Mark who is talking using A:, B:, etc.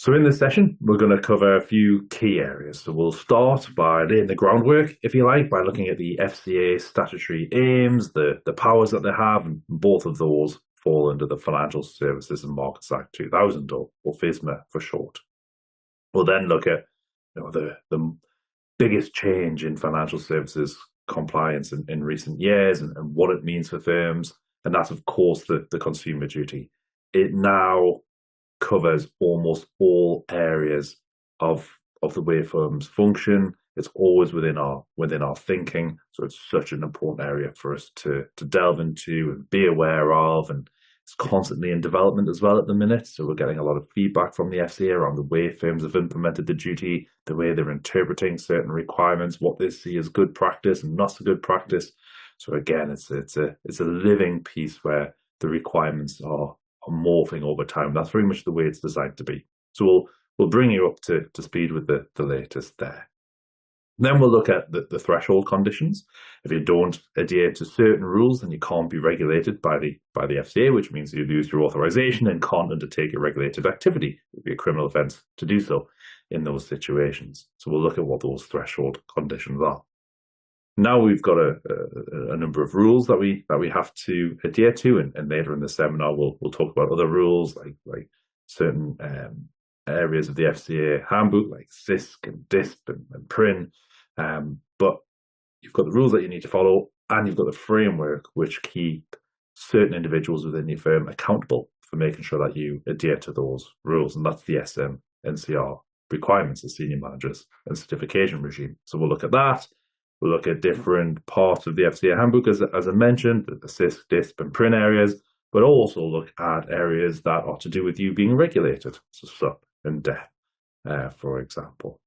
A: So in this session, we're going to cover a few key areas. So we'll start by laying the groundwork, if you like, by looking at the FCA statutory aims, the powers that they have, and both of those fall under the Financial Services and Markets Act 2000, or FSMA for short. We'll then look at the biggest change in financial services compliance in recent years and what it means for firms. And that's, of course, the consumer duty. It now covers almost all areas of the way firms function. It's always within our thinking. So it's such an important area for us to delve into and be aware of. And it's constantly in development as well at the minute. So we're getting a lot of feedback from the FCA around the way firms have implemented the duty, the way they're interpreting certain requirements, what they see as good practice and not so good practice. So again, it's a living piece where the requirements are morphing over time. That's very much the way it's designed to be. So we'll bring you up to speed with the latest there. Then we'll look at the threshold conditions. If you don't adhere to certain rules, then you can't be regulated by the FCA, which means you lose your authorization and can't undertake a regulated activity. It would be a criminal offence to do so in those situations. So we'll look at what those threshold conditions are. Now we've got a number of rules that we have to adhere to, and later in the seminar we'll talk about other rules like certain areas of the FCA handbook like CISC and DISP and PRIN. But you've got the rules that you need to follow, and you've got the framework which keep certain individuals within your firm accountable for making sure that you adhere to those rules, and that's the SM&CR requirements as senior managers and certification regime. So we'll look at that. We'll look at different parts of the FCA handbook, as I mentioned, the CISC, DISP and PRIN areas, but also look at areas that are to do with you being regulated, so SUP and DEP, for example.